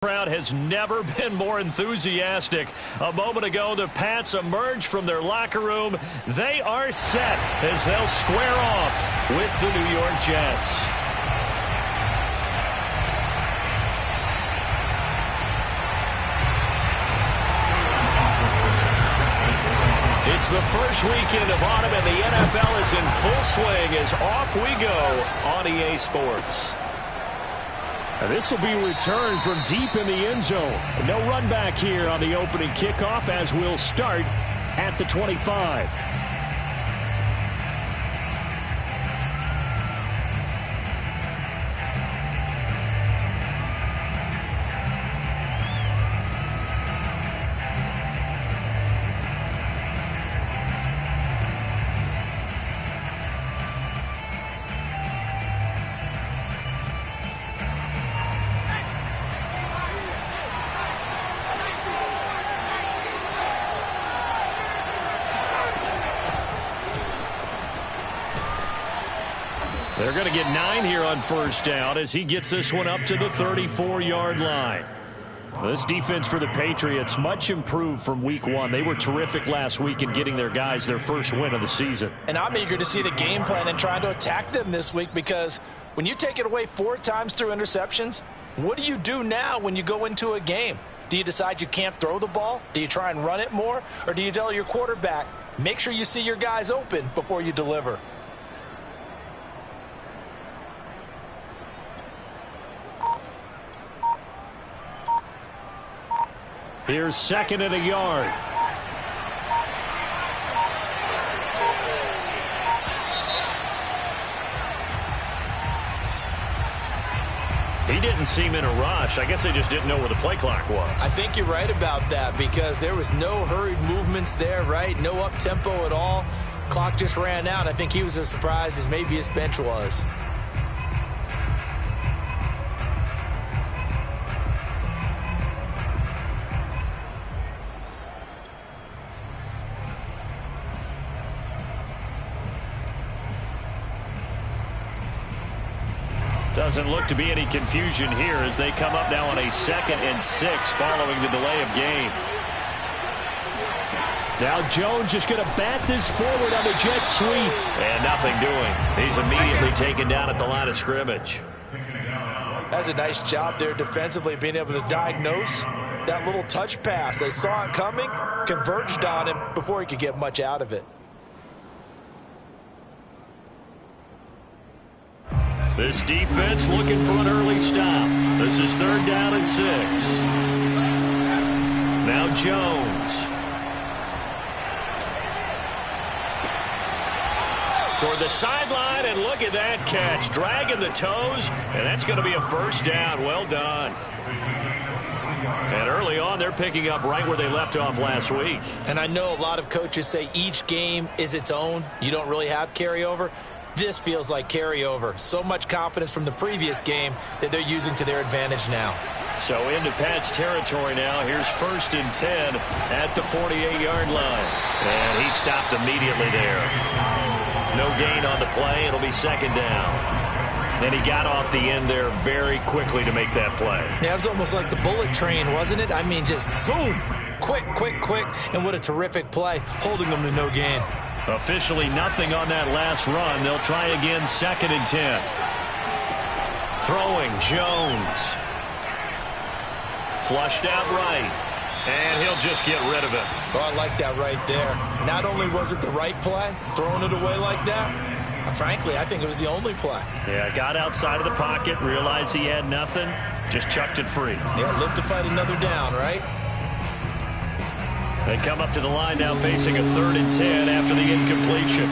Crowd has never been more enthusiastic. A moment ago, the Pats emerged from their locker room. They are set as they'll square off with the New York Jets. It's the first weekend of autumn, and the NFL is in full swing as off we go on EA Sports. This will be returned from deep in the end zone. No run back here on the opening kickoff as we'll start at the 25. They're going to get 9 here on first down as he gets this one up to the 34-yard line. This defense for the Patriots much improved from week 1. They were terrific last week in getting their guys their first win of the season. And I'm eager to see the game plan and trying to attack them this week, because when you take it away 4 times through interceptions, what do you do now when you go into a game? Do you decide you can't throw the ball? Do you try and run it more? Or do you tell your quarterback, make sure you see your guys open before you deliver? Here's second and a yard. He didn't seem in a rush. I guess they just didn't know where the play clock was. I think you're right about that, because there was no hurried movements there, right? No up-tempo at all. Clock just ran out. I think he was as surprised as maybe his bench was. Doesn't look to be any confusion here as they come up now on a 2nd and 6 following the delay of game. Now Jones just going to bat this forward on the jet sweep. And nothing doing. He's immediately taken down at the line of scrimmage. That's a nice job there defensively, being able to diagnose that little touch pass. They saw it coming, converged on him before he could get much out of it. This defense looking for an early stop. This is 3rd down and 6. Now Jones. Toward the sideline, and look at that catch. Dragging the toes, and that's going to be a first down. Well done. And early on, they're picking up right where they left off last week. And I know a lot of coaches say each game is its own. You don't really have carryover. This feels like carryover. So much confidence from the previous game that they're using to their advantage now. So into Pat's territory now. Here's 1st and 10 at the 48-yard line. And he stopped immediately there. No gain on the play. It'll be 2nd down. And he got off the end there very quickly to make that play. Yeah, it was almost like the bullet train, wasn't it? I mean, just zoom. Quick, quick, quick. And what a terrific play, holding them to no gain. Officially nothing on that last run. They'll try again, 2nd and 10. Throwing, Jones. Flushed out right. And he'll just get rid of it. Oh, I like that right there. Not only was it the right play, throwing it away like that, frankly, I think it was the only play. Yeah, got outside of the pocket, realized he had nothing, just chucked it free. Yeah, live to fight another down, right? They come up to the line now facing a 3rd and 10 after the incompletion.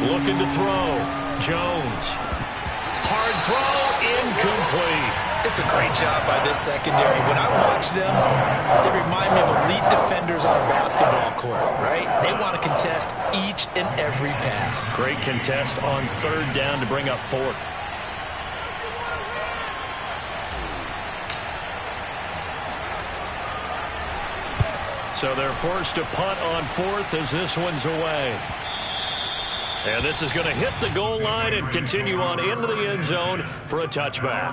Looking to throw. Jones. Hard throw. Incomplete. It's a great job by this secondary. When I watch them, they remind me of elite defenders on a basketball court, right? They want to contest each and every pass. Great contest on 3rd down to bring up 4th. So they're forced to punt on 4th as this one's away. And this is going to hit the goal line and continue on into the end zone for a touchback.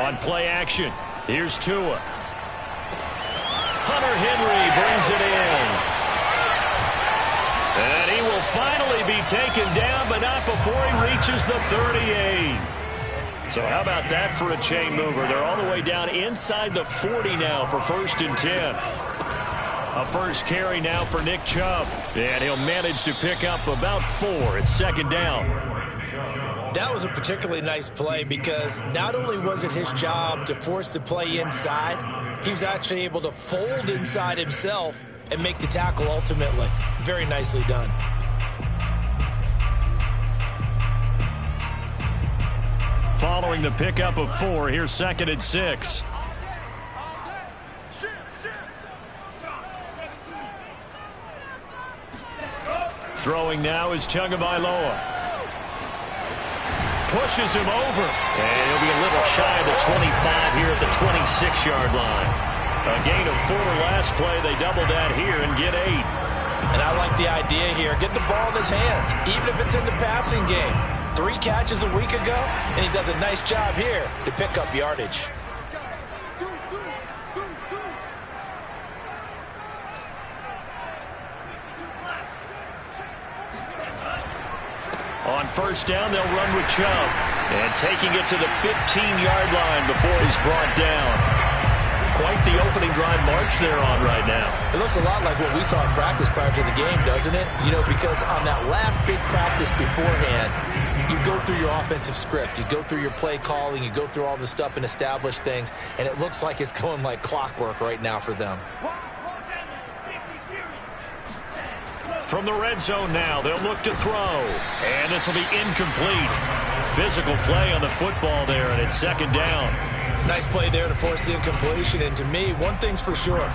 On play action, here's Tua. Hunter Henry brings it in. And he will finally be taken down, but not before he reaches the 38. So how about that for a chain mover? They're all the way down inside the 40 now for 1st and 10. A first carry now for Nick Chubb. And he'll manage to pick up about 4 at 2nd down. That was a particularly nice play because not only was it his job to force the play inside, he was actually able to fold inside himself and make the tackle ultimately. Very nicely done. Following the pickup of 4, here's 2nd and 6. Throwing now is Tagovailoa. Pushes him over. And he'll be a little shy of the 25 here at the 26-yard line. A gain of 4 last play. They double that here and get 8. And I like the idea here. Get the ball in his hands, even if it's in the passing game. 3 catches a week ago, and he does a nice job here to pick up yardage. On 1st down, they'll run with Chubb. And taking it to the 15-yard line before he's brought down. Quite the opening drive march they're on right now. It looks a lot like what we saw in practice prior to the game, doesn't it? You know, because on that last big practice beforehand, you go through your offensive script. You go through your play calling. You go through all the stuff and establish things. And it looks like it's going like clockwork right now for them. From the red zone now, they'll look to throw. And this will be incomplete. Physical play on the football there, and it's 2nd down. Nice play there to force the incompletion. And to me, one thing's for sure.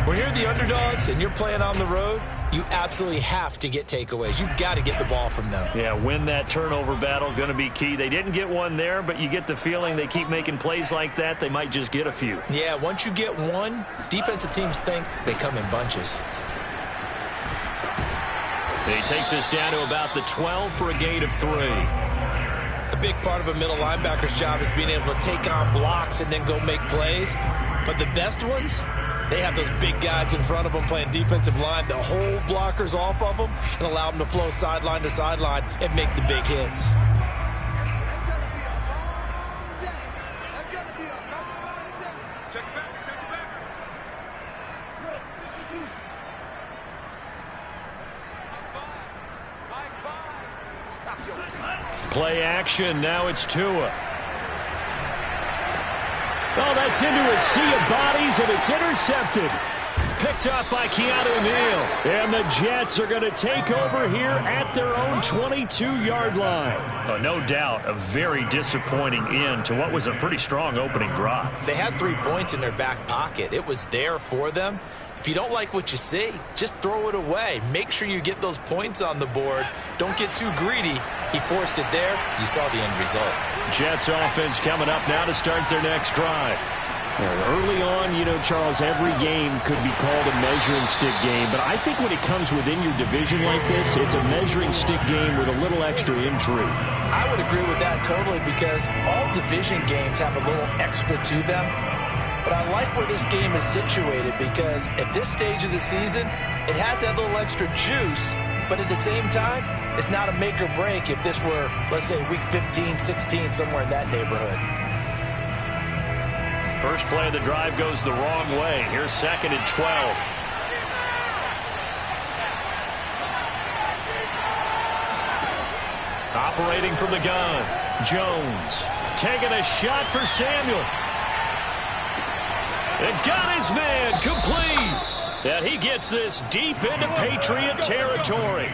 When you're the underdogs and you're playing on the road, you absolutely have to get takeaways. You've got to get the ball from them. Yeah, win that turnover battle, going to be key. They didn't get one there, but you get the feeling they keep making plays like that, they might just get a few. Yeah, once you get one, defensive teams think they come in bunches. He takes us down to about the 12 for a gain of 3. A big part of a middle linebacker's job is being able to take on blocks and then go make plays. But the best ones, they have those big guys in front of them playing defensive line that hold blockers off of them and allow them to flow sideline to sideline and make the big hits. Play action. Now it's Tua. Oh, that's into a sea of bodies, and it's intercepted. Picked up by Keanu Neal. And the Jets are going to take over here at their own 22-yard line. Oh, no doubt a very disappointing end to what was a pretty strong opening drive. They had 3 points in their back pocket. It was there for them. If you don't like what you see, just throw it away. Make sure you get those points on the board. Don't get too greedy. He forced it there. You saw the end result. Jets offense coming up now to start their next drive. Early on, you know, Charles, every game could be called a measuring stick game. But I think when it comes within your division like this, it's a measuring stick game with a little extra intrigue. I would agree with that totally because all division games have a little extra to them. But I like where this game is situated because at this stage of the season, it has that little extra juice. But at the same time, it's not a make or break if this were, let's say, week 15, 16, somewhere in that neighborhood. First play of the drive goes the wrong way. Here's 2nd and 12. Operating from the gun, Jones taking a shot for Samuel. And got his man complete. And he gets this deep into Patriot territory.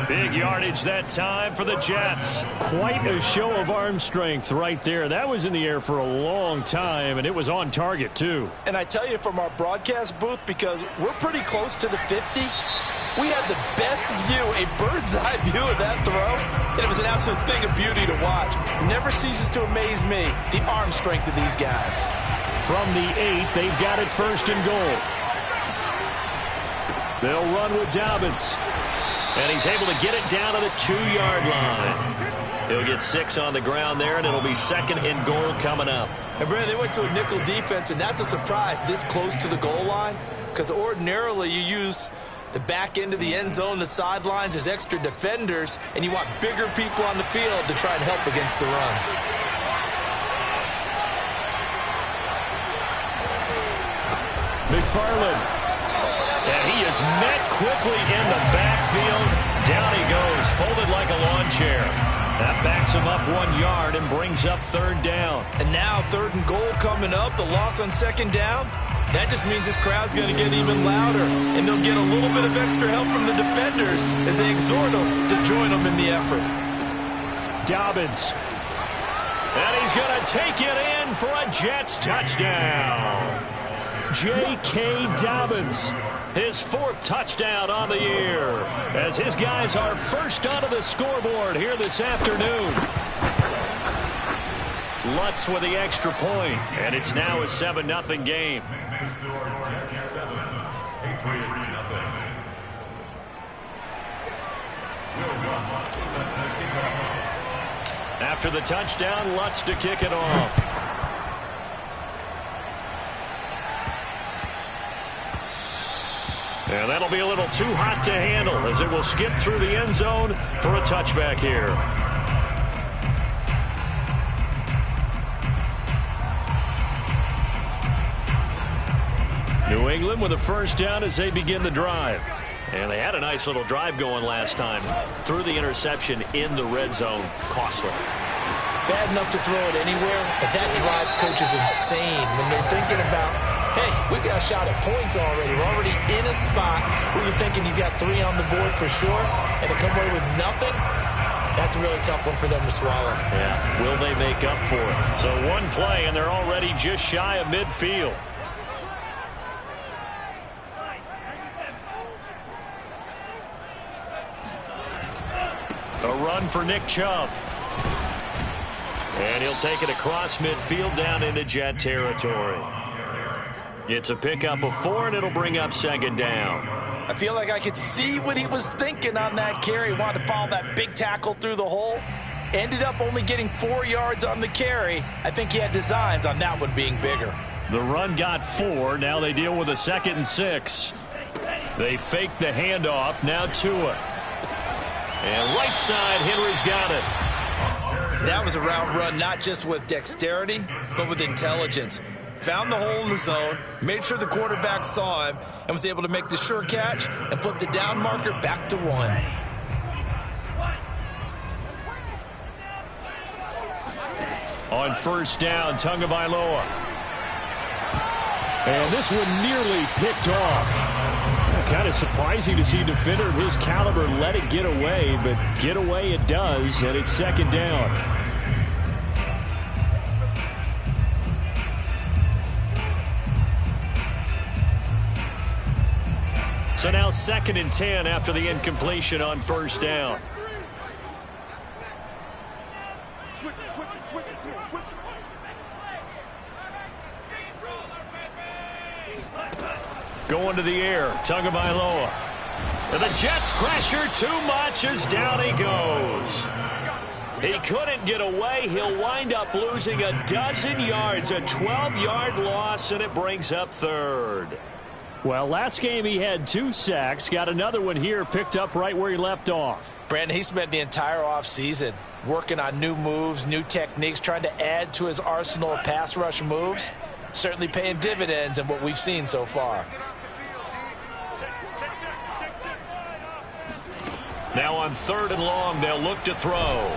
Big yardage that time for the Jets. Quite a show of arm strength right there. That was in the air for a long time, and it was on target, too. And I tell you from our broadcast booth, because we're pretty close to the 50, we had the best view, a bird's-eye view of that throw, and it was an absolute thing of beauty to watch. Never ceases to amaze me, the arm strength of these guys. From the 8, they've got it 1st and goal. They'll run with Dobbins. And he's able to get it down to the 2-yard line. He'll get 6 on the ground there, and it'll be 2nd and goal coming up. And, Brandon, they went to a nickel defense, and that's a surprise this close to the goal line, because ordinarily you use the back end of the end zone, the sidelines as extra defenders, and you want bigger people on the field to try and help against the run. McFarland. And he is met quickly in the backfield. Down he goes, folded like a lawn chair. That backs him up 1 yard and brings up 3rd down. And now 3rd and goal coming up. The loss on 2nd down. That just means this crowd's going to get even louder. And they'll get a little bit of extra help from the defenders as they exhort them to join them in the effort. Dobbins. And he's going to take it in for a Jets touchdown. J.K. Dobbins. His 4th touchdown on the year as his guys are first onto the scoreboard here this afternoon. Lutz with the extra point, and it's now a 7-0 game. After the touchdown, Lutz to kick it off. And that'll be a little too hot to handle as it will skip through the end zone for a touchback here. New England with a first down as they begin the drive. And they had a nice little drive going last time. Threw the interception in the red zone. Costly. Bad enough to throw it anywhere, but that drives coaches insane when they're thinking about, hey, we got a shot at points already. We're already in a spot where you're thinking you got 3 on the board for sure, and to come away with nothing, that's a really tough one for them to swallow. Yeah, will they make up for it? So 1 play, and they're already just shy of midfield. A run for Nick Chubb. And he'll take it across midfield down into Jet territory. It's a pickup of 4, and it'll bring up 2nd down. I feel like I could see what he was thinking on that carry. He wanted to follow that big tackle through the hole. Ended up only getting 4 yards on the carry. I think he had designs on that one being bigger. The run got 4. Now they deal with a 2nd and 6. They fake the handoff. Now Tua. And right side, Henry's got it. That was a route run not just with dexterity, but with intelligence. Found the hole in the zone, made sure the quarterback saw him, and was able to make the sure catch and flip the down marker back to 1. On 1st down, Tagovailoa. And this one nearly picked off. Kind of surprising to see a defender of his caliber let it get away, but get away it does, and it's 2nd down. So now 2nd and 10 after the incompletion on 1st down. Going to the air, Tagovailoa. And the Jets pressure too much as down he goes. He couldn't get away. He'll wind up losing a 12 yards, a 12-yard loss, and it brings up 3rd. Well, last game he had 2 sacks. Got another one here, picked up right where he left off. Brandon, he spent the entire offseason working on new moves, new techniques, trying to add to his arsenal of pass rush moves. Certainly paying dividends in what we've seen so far. Now on 3rd and long, they'll look to throw.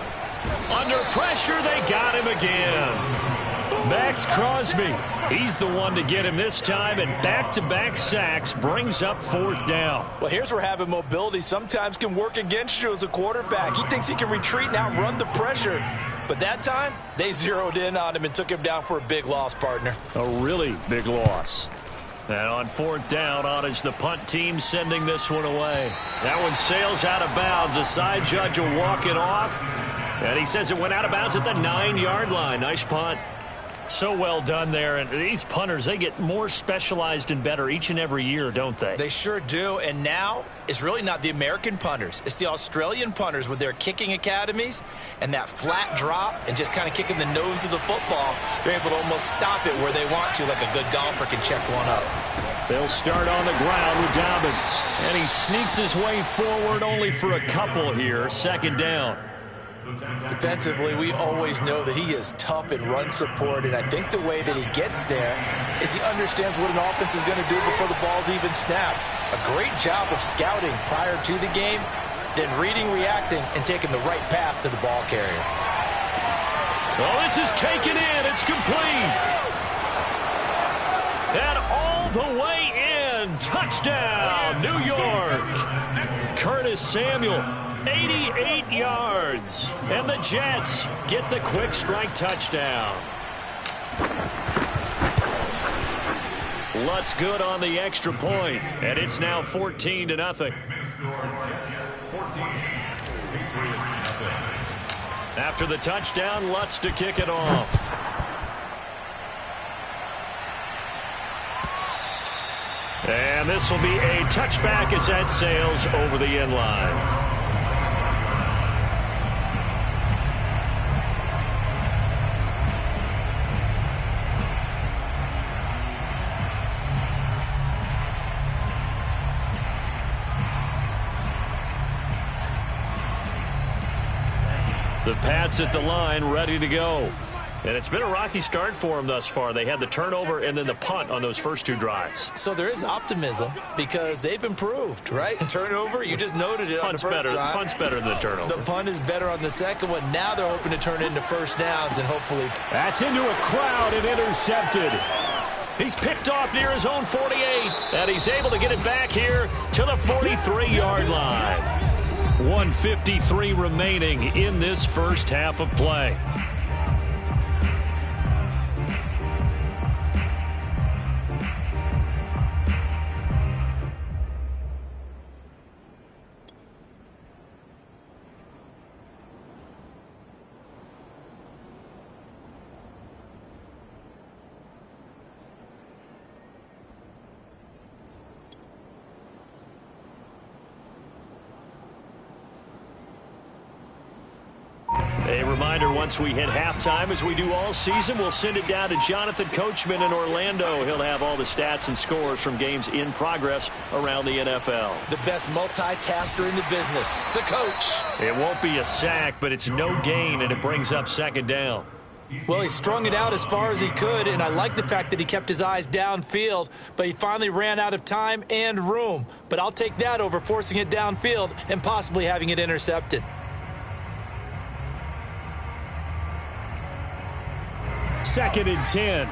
Under pressure, they got him again. Max Crosby, he's the one to get him this time, and back-to-back sacks brings up 4th down. Well, here's where having mobility sometimes can work against you as a quarterback. He thinks he can retreat and outrun the pressure. But that time, they zeroed in on him and took him down for a big loss, partner. A really big loss. And on 4th down, on is the punt team sending this one away. That one sails out of bounds. The side judge will walk it off. And he says it went out of bounds at the 9-yard line. Nice punt. So well done there. And these punters, they get more specialized and better each and every year, don't they? They sure do. And now is really not the American punters. It's the Australian punters with their kicking academies and that flat drop and just kind of kicking the nose of the football. They're able to almost stop it where they want to, like a good golfer can check one up. They'll start on the ground with Dobbins. And he sneaks his way forward only for a couple here. Second down. Defensively, we always know that he is tough in run support, and I think the way that he gets there is he understands what an offense is going to do before the ball's even snapped. A great job of scouting prior to the game, then reading, reacting, and taking the right path to the ball carrier. Well, this is taken in. It's complete. And all the way in. Touchdown, New York. Curtis Samuel. 88 yards. And the Jets get the quick strike touchdown. Lutz good on the extra point, and it's now 14-0. After the touchdown, Lutz to kick it off. And this will be a touchback as that sails over the end line. The Pats at the line, ready to go. And it's been a rocky start for them thus far. They had the turnover and then the punt on those first two drives. So there is optimism because they've improved, right? Turnover, you just noted it on the first drive. Punt's better than the turnover. The punt is better on the second one. Now they're hoping to turn into first downs and hopefully. That's into a crowd and intercepted. He's picked off near his own 48, and he's able to get it back here to the 43-yard line. 1:53 remaining in this first half of play. A reminder, once we hit halftime, as we do all season, we'll send it down to Jonathan Coachman in Orlando. He'll have all the stats and scores from games in progress around the NFL. The best multitasker in the business, the coach. It won't be a sack, but it's no gain, and it brings up second down. Well, he strung it out as far as he could, and I like the fact that he kept his eyes downfield, but he finally ran out of time and room. But I'll take that over forcing it downfield and possibly having it intercepted. Second and 10.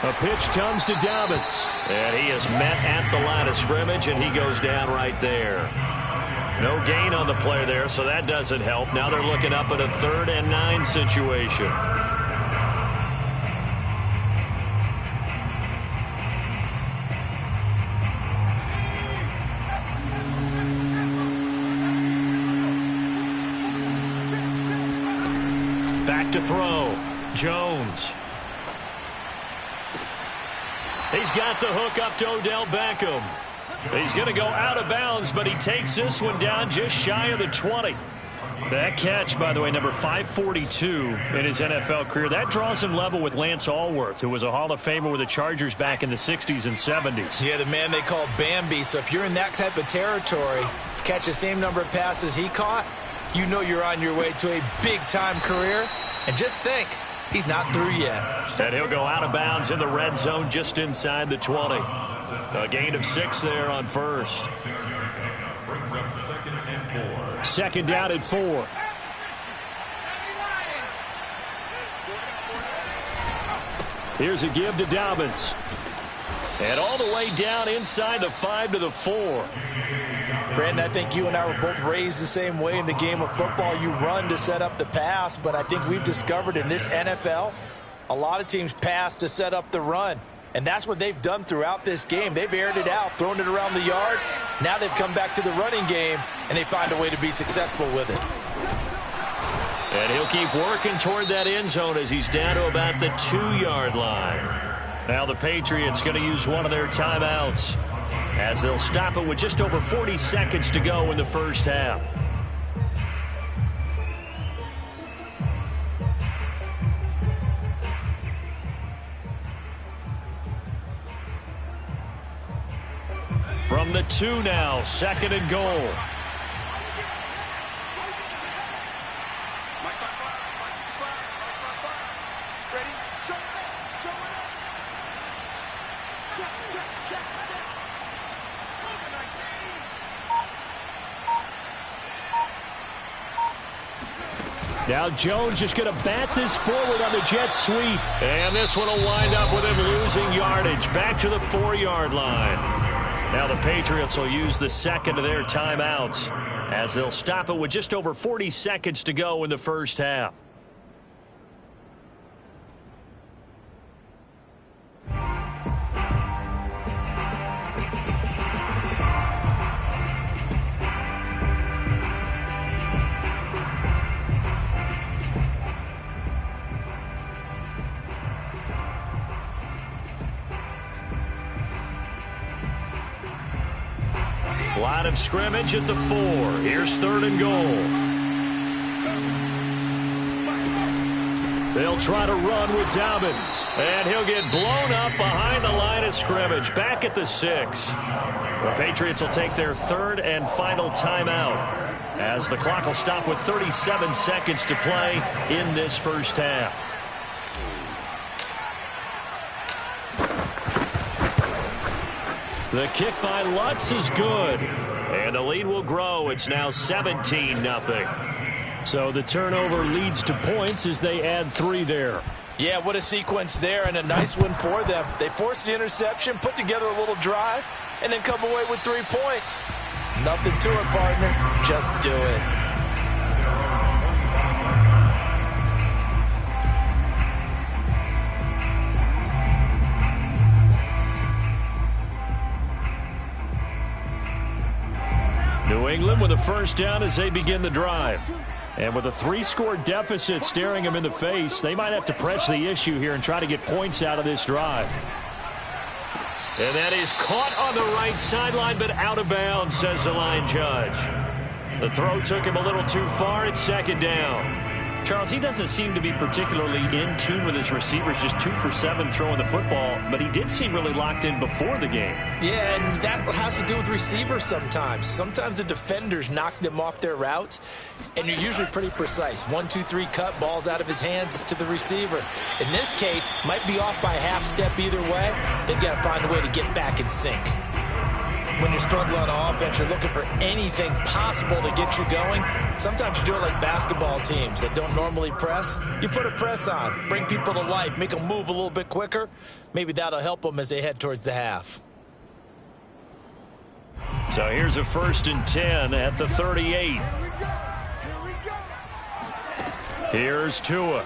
A pitch comes to Dobbins. And he is met at the line of scrimmage, and he goes down right there. No gain on the play there, so that doesn't help. Now they're looking up at a 3rd and 9 situation. Back to throw. Jones. He's got the hook up to Odell Beckham. He's going to go out of bounds, but he takes this one down just shy of the 20. That catch, by the way, number 542 in his NFL career. That draws him level with Lance Allworth, who was a Hall of Famer with the Chargers back in the 60s and 70s. Yeah, the man they call Bambi. So if you're in that type of territory, catch the same number of passes he caught, you know you're on your way to a big-time career. And just think, he's not through yet. And he'll go out of bounds in the red zone just inside the 20. A gain of 6 there on first. Brings up 2nd and 4. Second down at 4. Here's a give to Dobbins. And all the way down inside the 5 to the 4. Brandon, I think you and I were both raised the same way in the game of football. You run to set up the pass, but I think we've discovered in this NFL, a lot of teams pass to set up the run. And that's what they've done throughout this game. They've aired it out, thrown it around the yard. Now they've come back to the running game, and they find a way to be successful with it. And he'll keep working toward that end zone as he's down to about the 2-yard line. Now the Patriots going to use one of their timeouts as they'll stop it with just over 40 seconds to go in the first half. From the 2 now, 2nd and goal. Now Jones just going to bat this forward on the jet sweep. And this one will wind up with him losing yardage back to the 4-yard line. Now the Patriots will use the second of their timeouts as they'll stop it with just over 40 seconds to go in the first half. Line of scrimmage at the 4. Here's 3rd and goal. They'll try to run with Dobbins. And he'll get blown up behind the line of scrimmage. Back at the 6. The Patriots will take their 3rd and final timeout as the clock will stop with 37 seconds to play in this first half. The kick by Lutz is good. And the lead will grow. It's now 17-0. So the turnover leads to points as they add 3 there. Yeah, what a sequence there, and a nice one for them. They forced the interception, put together a little drive, and then come away with 3 points. Nothing to it, partner. Just do it. New England with a first down as they begin the drive. And with a 3-score deficit staring them in the face, they might have to press the issue here and try to get points out of this drive. And that is caught on the right sideline, but out of bounds, says the line judge. The throw took him a little too far. It's 2nd down. Charles, he doesn't seem to be particularly in tune with his receivers, just 2 for 7 throwing the football, but he did seem really locked in before the game. Yeah, and that has to do with receivers sometimes. Sometimes the defenders knock them off their routes, and you're usually pretty precise. 1, 2, 3 cut, balls out of his hands to the receiver. In this case, might be off by a half step either way. They've got to find a way to get back in sync. When you're struggling on offense, you're looking for anything possible to get you going. Sometimes you do it like basketball teams that don't normally press. You put a press on, bring people to life, make them move a little bit quicker. Maybe that'll help them as they head towards the half. So here's a 1st and 10 at the 38. Here's Tua.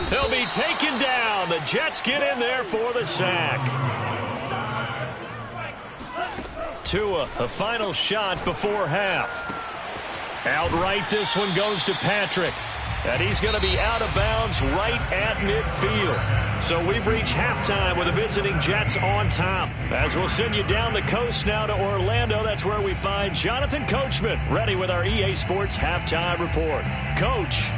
He'll be taken down. The Jets get in there for the sack. Tua, a final shot before half. Outright, this one goes to Patrick. And he's going to be out of bounds right at midfield. So we've reached halftime with the visiting Jets on top. As we'll send you down the coast now to Orlando, that's where we find Jonathan Coachman, ready with our EA Sports Halftime Report. Coach.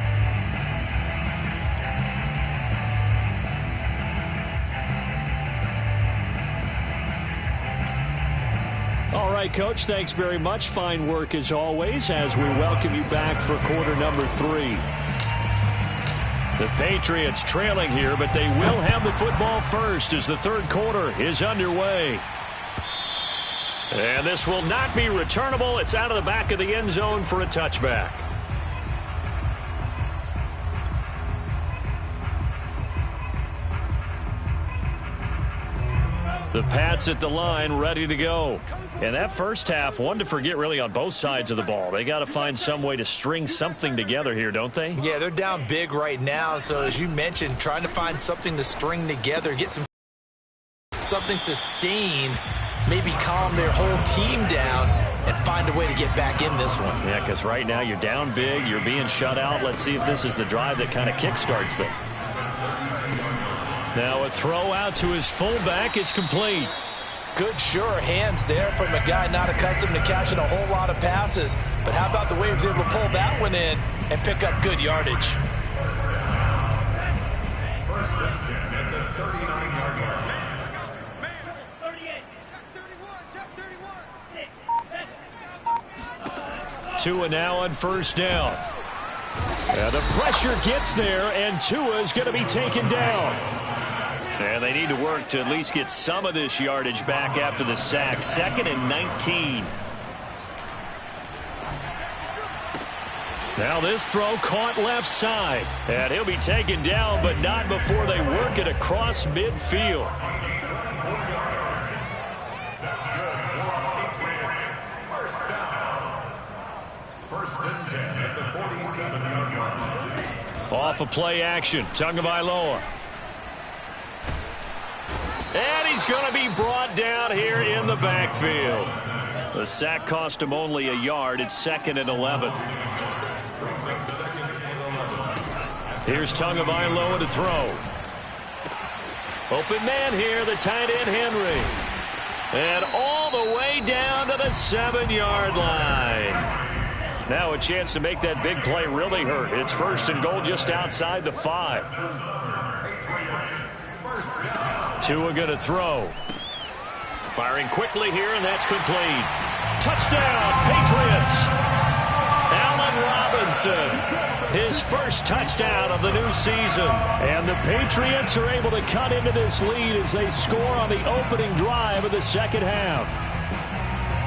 All right, Coach, thanks very much. Fine work as always as we welcome you back for quarter number 3. The Patriots trailing here, but they will have the football first as the 3rd quarter is underway. And this will not be returnable. It's out of the back of the end zone for a touchback. The Pats at the line, ready to go. And that first half, one to forget really on both sides of the ball. They got to find some way to string something together here, don't they? Yeah, they're down big right now. So as you mentioned, trying to find something to string together, get something sustained maybe calm their whole team down and find a way to get back in this one. Yeah, because right now you're down big, you're being shut out. Let's see if this is the drive that kind of kickstarts them. Now a throw out to his fullback is complete. Good, sure hands there from a guy not accustomed to catching a whole lot of passes. But how about the way he was able to pull that one in and pick up good yardage? First and 10 at the 39-yard line. Tua now on first down. And the pressure gets there, and Tua is going to be taken down. And they need to work to at least get some of this yardage back after the sack. 2nd and 19. Now this throw caught left side. And he'll be taken down, but not before they work it across midfield. That's good for Patriots. First down. First and 10 at the 47-yard line. Off a play action. Tagovailoa. And he's going to be brought down here in the backfield. The sack cost him only a yard. It's 2nd and 11. Here's Tagovailoa to throw. Open man here, the tight end Henry. And all the way down to the 7-yard line. Now a chance to make that big play really hurt. It's 1st and goal just outside the 5. Tua going to throw. Firing quickly here, and that's complete. Touchdown, Patriots. Allen Robinson, his first touchdown of the new season. And the Patriots are able to cut into this lead as they score on the opening drive of the second half.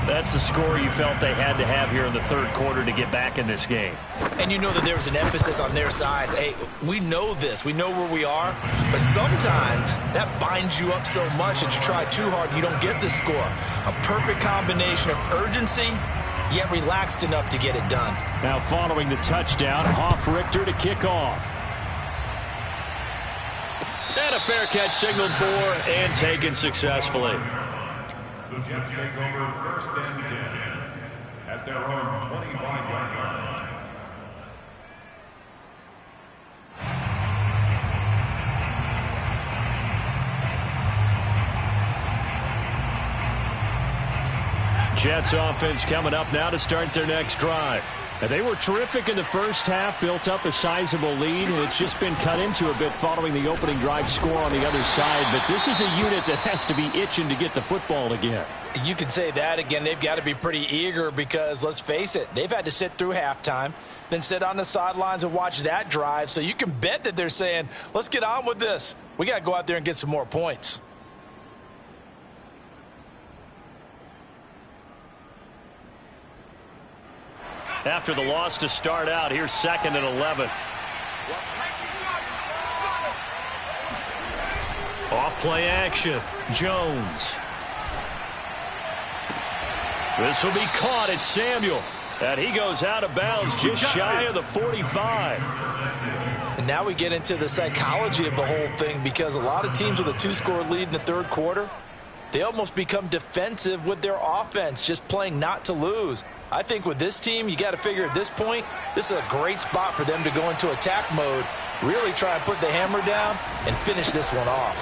That's the score you felt they had to have here in the third quarter to get back in this game. And you know that there was an emphasis on their side. Hey, we know this. We know where we are. But sometimes that binds you up so much that you try too hard, you don't get the score. A perfect combination of urgency, yet relaxed enough to get it done. Now following the touchdown, Richter to kick off. And a fair catch signaled for and taken successfully. The Jets take over 1st and 10 at their own 25-yard line. Jets offense coming up now to start their next drive. And they were terrific in the first half, built up a sizable lead, and it's just been cut into a bit following the opening drive score on the other side. But this is a unit that has to be itching to get the football again. You can say that again. They've got to be pretty eager because, let's face it, they've had to sit through halftime, then sit on the sidelines and watch that drive. So you can bet that they're saying, let's get on with this. We got to go out there and get some more points. After the loss to start out, here's 2nd and 11. Off play action. Jones. This will be caught. It's Samuel. And he goes out of bounds just shy of the 45. And now we get into the psychology of the whole thing because a lot of teams with a 2-score lead in the third quarter, they almost become defensive with their offense, just playing not to lose. I think with this team, you got to figure at this point, this is a great spot for them to go into attack mode, really try and put the hammer down and finish this one off.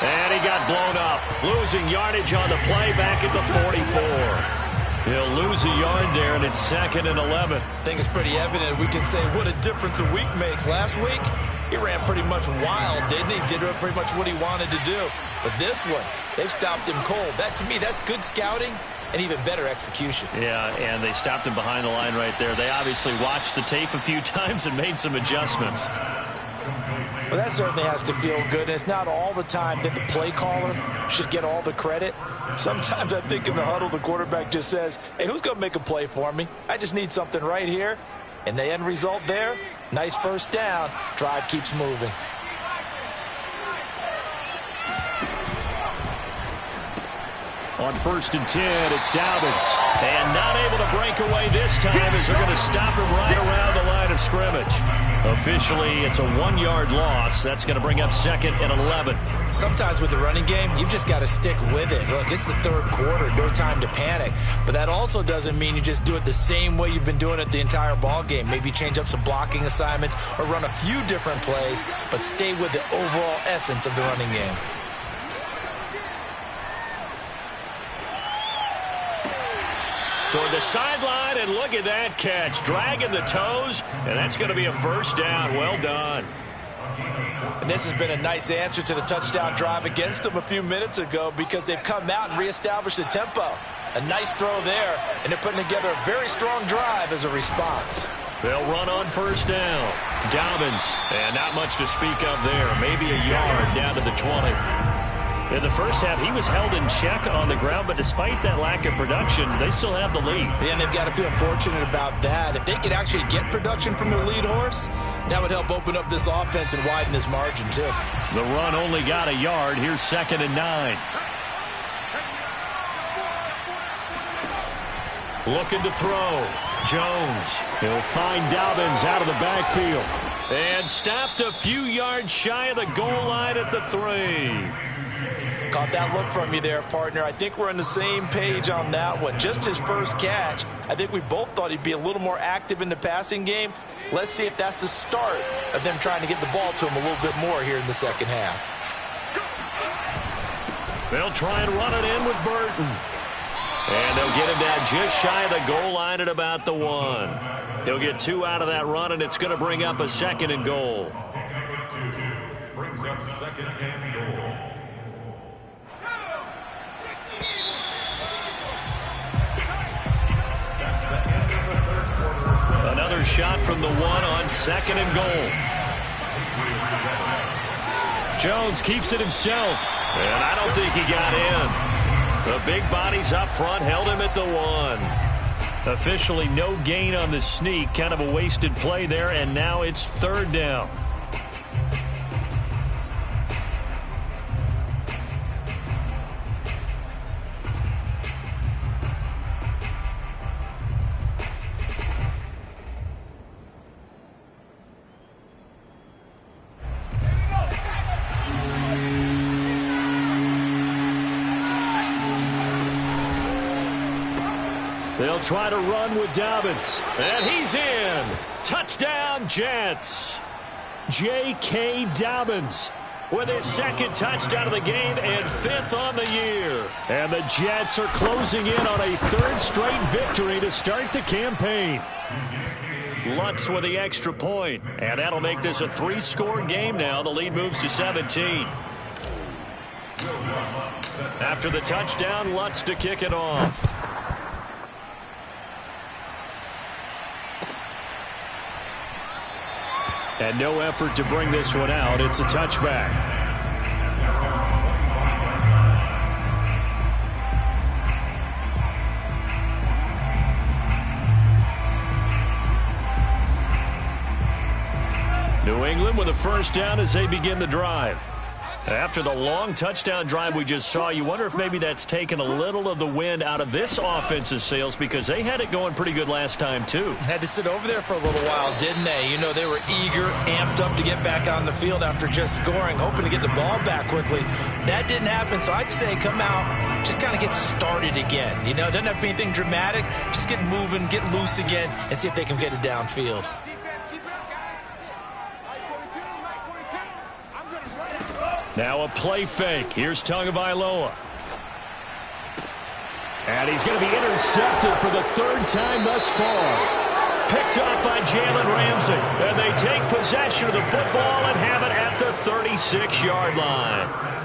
And he got blown up, losing yardage on the play back at the 44. He'll lose a yard there, and it's 2nd and 11. I think it's pretty evident. We can say what a difference a week makes. Last week, he ran pretty much wild, didn't he? Did pretty much what he wanted to do. But this one, they've stopped him cold. That, to me, that's good scouting and even better execution. Yeah, and they stopped him behind the line right there. They obviously watched the tape a few times and made some adjustments. Well, that certainly has to feel good. And it's not all the time that the play caller should get all the credit. Sometimes I think in the huddle, the quarterback just says, hey, who's going to make a play for me? I just need something right here. And the end result there, nice first down. Drive keeps moving. On 1st and 10, it's Dobbins. And not able to break away this time as they're going to stop him right around the line of scrimmage. Officially, it's a 1-yard loss. That's going to bring up 2nd and 11. Sometimes with the running game, you've just got to stick with it. Look, it's the 3rd quarter, no time to panic. But that also doesn't mean you just do it the same way you've been doing it the entire ball game. Maybe change up some blocking assignments or run a few different plays, but stay with the overall essence of the running game. Toward the sideline, and look at that catch. Dragging the toes, and that's going to be a 1st down. Well done. And this has been a nice answer to the touchdown drive against them a few minutes ago because they've come out and reestablished the tempo. A nice throw there, and they're putting together a very strong drive as a response. They'll run on 1st down. Dobbins, and not much to speak of there. Maybe a yard down to the 20. In the first half, he was held in check on the ground, but despite that lack of production, they still have the lead. Yeah, and they've got to feel fortunate about that. If they could actually get production from their lead horse, that would help open up this offense and widen this margin, too. The run only got a yard. Here's 2nd and 9. Looking to throw. Jones. He'll find Dobbins out of the backfield. And stopped a few yards shy of the goal line at the 3. Caught that look from you there, partner. I think we're on the same page on that one. Just his first catch. I think we both thought he'd be a little more active in the passing game. Let's see if that's the start of them trying to get the ball to him a little bit more here in the second half. They'll try and run it in with Burton. And they'll get him down just shy of the goal line at about the 1. He'll get 2 out of that run, and it's going to bring up a 2nd and goal. Brings up 2nd and goal. Another shot from the 1 on 2nd and goal. Jones keeps it himself, and I don't think he got in. The big bodies up front held him at the 1. Officially no gain on the sneak, kind of a wasted play there, and now it's 3rd down. They'll try to run with Dobbins. And he's in. Touchdown, Jets. J.K. Dobbins with his 2nd touchdown of the game and 5th on the year. And the Jets are closing in on a 3rd straight victory to start the campaign. Lutz with the extra point. And that'll make this a 3-score game now. The lead moves to 17. After the touchdown, Lutz to kick it off. And no effort to bring this one out. It's a touchback. New England with a 1st down as they begin the drive. After the long touchdown drive we just saw, you wonder if maybe that's taken a little of the wind out of this offense's sails because they had it going pretty good last time, too. Had to sit over there for a little while, didn't they? You know, they were eager, amped up to get back on the field after just scoring, hoping to get the ball back quickly. That didn't happen, so I'd say come out, just kind of get started again. You know, it doesn't have to be anything dramatic. Just get moving, get loose again, and see if they can get it downfield. Now a play fake. Here's Tagovailoa. And he's going to be intercepted for the 3rd time thus far. Picked up by Jalen Ramsey. And they take possession of the football and have it at the 36-yard line.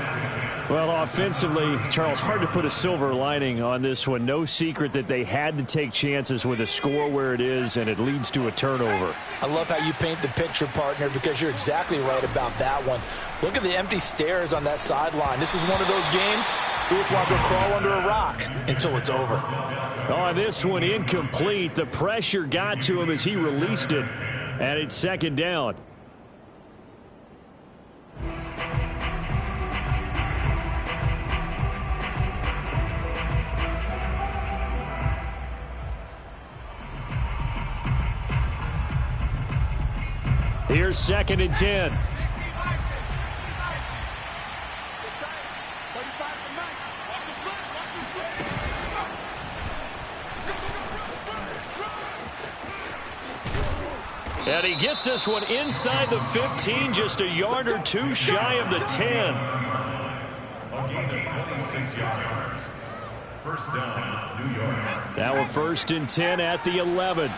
Well, offensively, Charles, hard to put a silver lining on this one. No secret that they had to take chances with a score where it is, and it leads to a turnover. I love how you paint the picture, partner, because you're exactly right about that one. Look at the empty stares on that sideline. This is one of those games you just want to crawl under a rock until it's over. On this one, incomplete. The pressure got to him as he released it, and it's 2nd down. Here's 2nd and 10. And he gets this one inside the 15, just a yard or two shy of the 10. A gain of 26 yards. First down, New York. Now a 1st and 10 at the 11.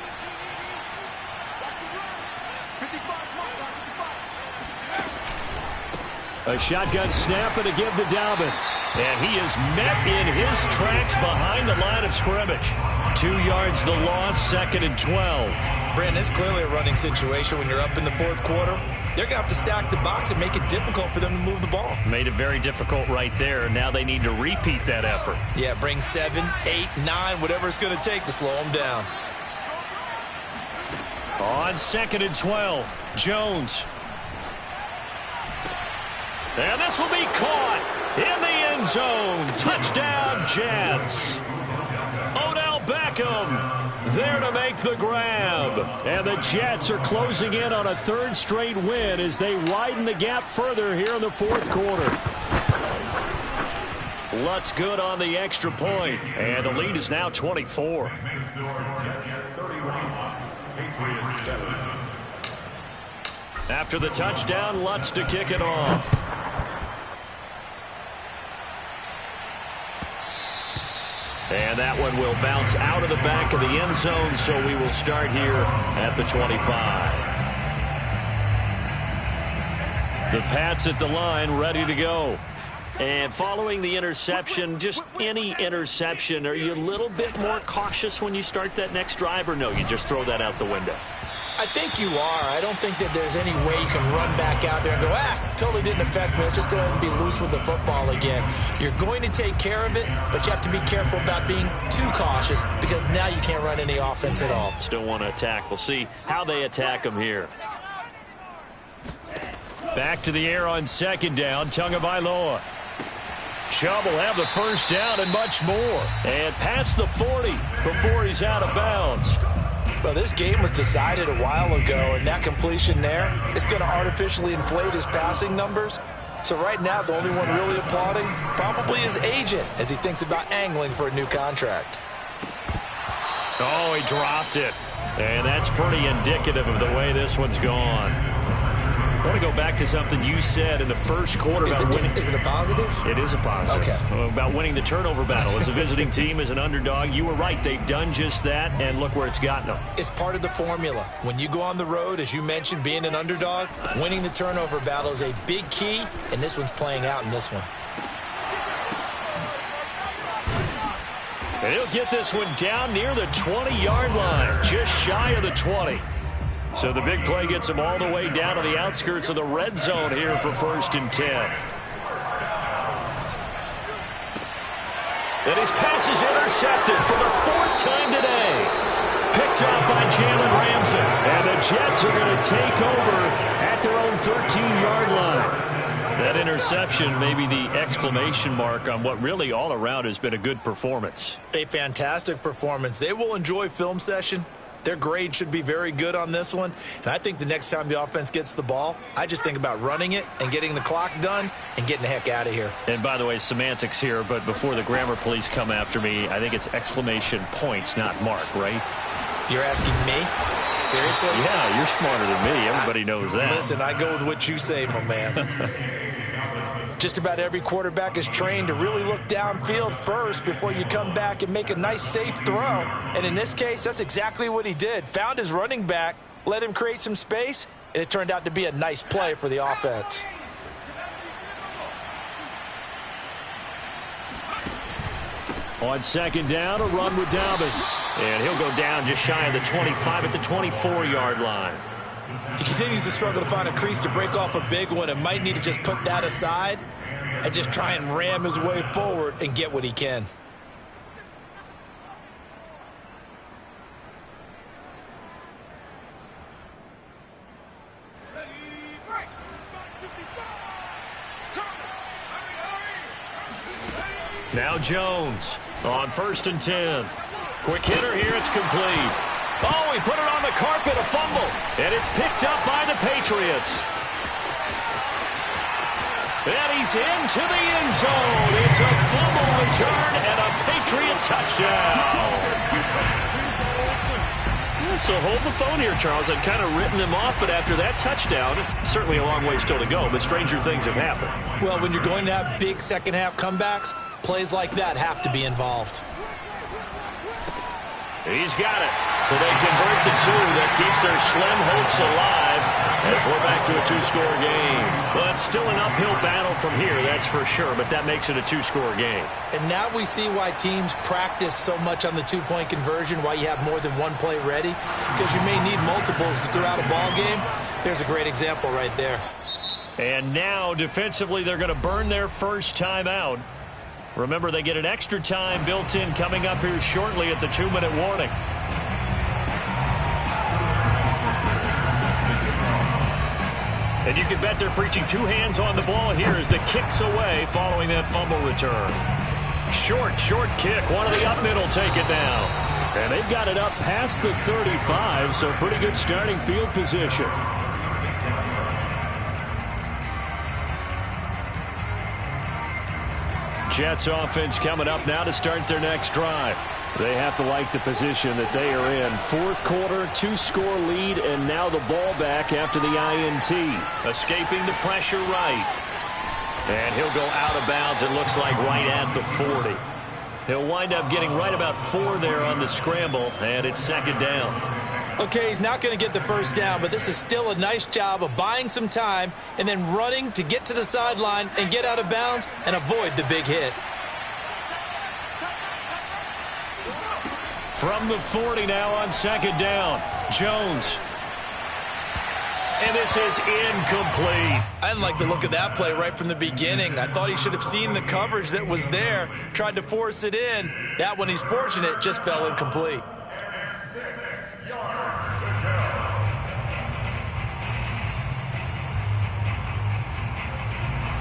A shotgun snap and a give to Dobbins. And he is met in his tracks behind the line of scrimmage. 2 yards the loss, 2nd and 12. Brandon, it's clearly a running situation when you're up in the 4th quarter. They're going to have to stack the box and make it difficult for them to move the ball. Made it very difficult right there. Now they need to repeat that effort. Yeah, bring 7, 8, 9, whatever it's going to take to slow them down. On 2nd and 12, Jones. And this will be caught in the end zone. Touchdown, Jets. Odell Beckham there to make the grab. And the Jets are closing in on a 3rd straight win as they widen the gap further here in the 4th quarter. Lutz good on the extra point. And the lead is now 24. After the touchdown, Lutz to kick it off. And that one will bounce out of the back of the end zone, so we will start here at the 25. The Pats at the line, ready to go. And following the interception, just any interception, are you a little bit more cautious when you start that next drive, or no, you just throw that out the window? I think you are. I don't think that there's any way you can run back out there and go, totally didn't affect me. Let's just go ahead and be loose with the football again. You're going to take care of it, but you have to be careful about being too cautious because now you can't run any offense at all. Still want to attack. We'll see how they attack them here. Back to the air on 2nd down. Tagovailoa. Chubb will have the first down and much more. And past the 40 before he's out of bounds. Well, this game was decided a while ago, and that completion there is going to artificially inflate his passing numbers. So right now, the only one really applauding probably his agent as he thinks about angling for a new contract. Oh, he dropped it. And that's pretty indicative of the way this one's gone. I want to go back to something you said in the 1st quarter about winning. Is it a positive? It is a positive. Okay. About winning the turnover battle. As a visiting team, as an underdog, you were right. They've done just that, and look where it's gotten them. It's part of the formula. When you go on the road, as you mentioned, being an underdog, winning the turnover battle is a big key, and this one's playing out in this one. And he'll get this one down near the 20-yard line, just shy of the 20. So the big play gets him all the way down to the outskirts of the red zone here for 1st and 10. And his pass is intercepted for the 4th time today. Picked up by Jalen Ramsey. And the Jets are going to take over at their own 13-yard line. That interception may be the exclamation mark on what really all around has been a good performance. A fantastic performance. They will enjoy film session. Their grade should be very good on this one. And I think the next time the offense gets the ball, I just think about running it and getting the clock done and getting the heck out of here. And by the way, semantics here, but before the grammar police come after me, I think it's exclamation points, not mark, right? You're asking me? Seriously? Yeah, you're smarter than me. Everybody knows that. Listen, I go with what you say, my man. Just about every quarterback is trained to really look downfield first before you come back and make a nice, safe throw. And in this case, that's exactly what he did. Found his running back, let him create some space, and it turned out to be a nice play for the offense. On 2nd down, a run with Dobbins. And he'll go down just shy of the 25 at the 24-yard line. He continues to struggle to find a crease to break off a big one and might need to just put that aside and just try and ram his way forward and get what he can. Now Jones on 1st and 10. Quick hitter here, it's complete. Oh, he put it on the carpet, a fumble. And it's picked up by the Patriots. And he's into the end zone. It's a fumble return and a Patriot touchdown. So hold the phone here, Charles. I've kind of written them off, but after that touchdown, certainly a long way still to go, but stranger things have happened. Well, when you're going to have big second-half comebacks, plays like that have to be involved. He's got it. So they convert the two. That keeps their slim hopes alive as we're back to a two-score game. But still an uphill battle from here, that's for sure, but that makes it a two-score game. And now we see why teams practice so much on the two-point conversion, why you have more than one play ready, because you may need multiples throughout a ball game. There's a great example right there. And now, defensively, they're going to burn their first time out. Remember, they get an extra time built in coming up here shortly at the 2-minute warning. And you can bet they're preaching two hands on the ball here as the kick's away following that fumble return. Short kick. One of the up middle take it down. And they've got it up past the 35, so pretty good starting field position. Jets offense coming up now to start their next drive. They have to like the position that they are in. Fourth quarter, two-score lead, and now the ball back after the INT. Escaping the pressure right. And he'll go out of bounds, it looks like right at the 40. He'll wind up getting right about 4 there on the scramble, and it's second down. Okay, he's not going to get the first down, but this is still a nice job of buying some time and then running to get to the sideline and get out of bounds and avoid the big hit. From the 40 now on second down, Jones. And this is incomplete. I didn't like the look of that play right from the beginning. I thought he should have seen the coverage that was there, tried to force it in. That one, he's fortunate, just fell incomplete.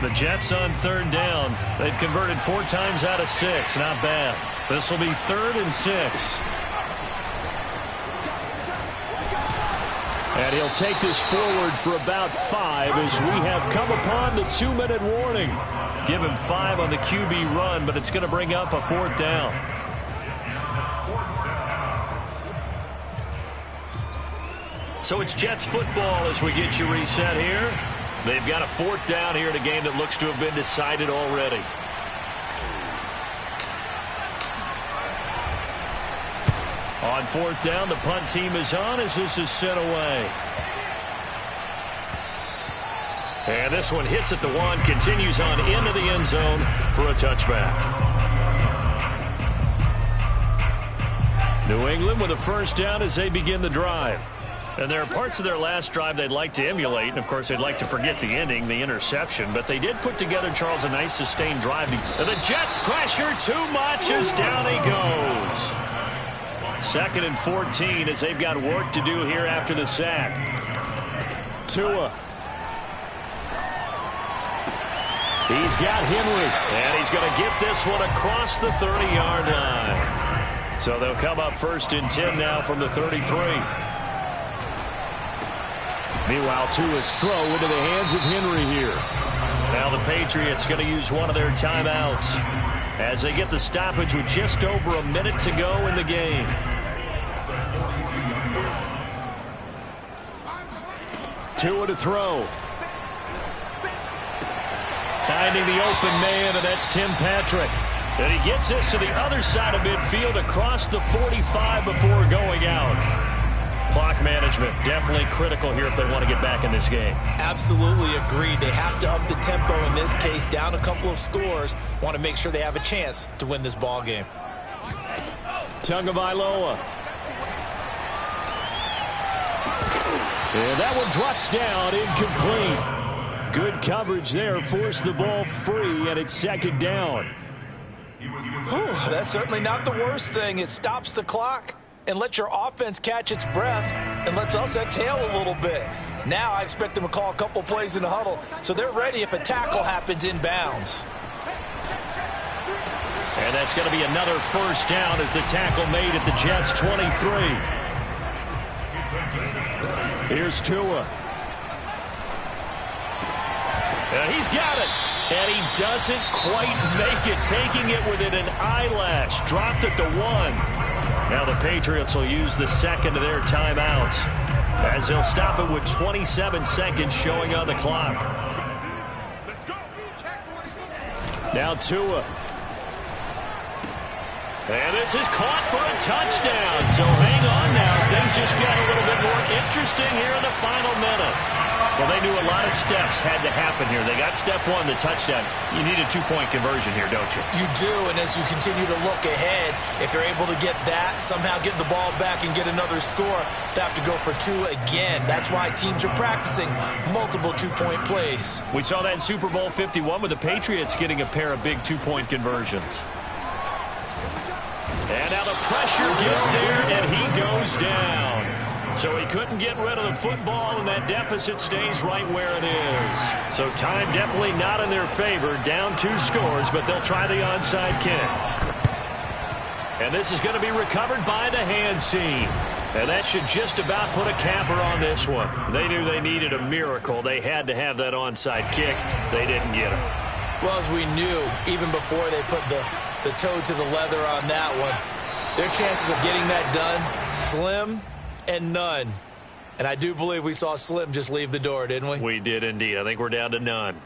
The Jets on third down. They've converted 4 times out of 6. Not bad. This will be 3rd and 6. And he'll take this forward for about 5 as we have come upon the 2-minute warning. Give him 5 on the QB run, but it's going to bring up a 4th down. So it's Jets football as we get you reset here. They've got a 4th down here in a game that looks to have been decided already. On 4th down, the punt team is on as this is sent away. And this one hits at the 1, continues on into the end zone for a touchback. New England with a first down as they begin the drive. And there are parts of their last drive they'd like to emulate, and of course they'd like to forget the ending, the interception, but they did put together, Charles, a nice sustained drive. And the Jets pressure too much as down he goes. 2nd and 14 as they've got work to do here after the sack. Tua. He's got Henry, and he's going to get this one across the 30-yard line. So they'll come up 1st and 10 now from the 33. Meanwhile, Tua's throw into the hands of Henry here. Now the Patriots going to use one of their timeouts as they get the stoppage with just over a minute to go in the game. Tua to throw. Finding the open man, and that's Tim Patrick. And he gets this to the other side of midfield across the 45 before going out. Clock management definitely critical here if they want to get back in this game. Absolutely agreed. They have to up the tempo in this case, down a couple of scores. Want to make sure they have a chance to win this ball game. Tagovailoa. And that one drops down, incomplete. Good coverage there, forced the ball free, and it's 2nd down. Whew, that's certainly not the worst thing. It stops the clock and lets your offense catch its breath and lets us exhale a little bit. Now I expect them to call a couple plays in the huddle so they're ready if a tackle happens inbounds. And that's going to be another first down as the tackle made at the Jets' 23. Here's Tua. And he's got it. And he doesn't quite make it, taking it within an eyelash. Dropped at the 1. Now the Patriots will use the second of their timeouts, as they'll stop it with 27 seconds showing on the clock. Now Tua. And this is caught for a touchdown. So hang on now. Things just got a little bit more interesting here in the final minute. Well, they knew a lot of steps had to happen here. They got step 1, the touchdown. You need a 2-point conversion here, don't you? You do, and as you continue to look ahead, if you're able to get that, somehow get the ball back and get another score, they have to go for 2 again. That's why teams are practicing multiple 2-point plays. We saw that in Super Bowl 51 with the Patriots getting a pair of big 2-point conversions. And now the pressure gets there, and he goes down. So he couldn't get rid of the football, and that deficit stays right where it is. So time definitely not in their favor. Down 2 scores, but they'll try the onside kick. And this is going to be recovered by the hands team. And that should just about put a capper on this one. They knew they needed a miracle. They had to have that onside kick. They didn't get it. Well, as we knew, even before they put the toe to the leather on that one, their chances of getting that done, slim and none. And I do believe we saw Slim just leave the door, didn't we? We did indeed. I think we're down to none.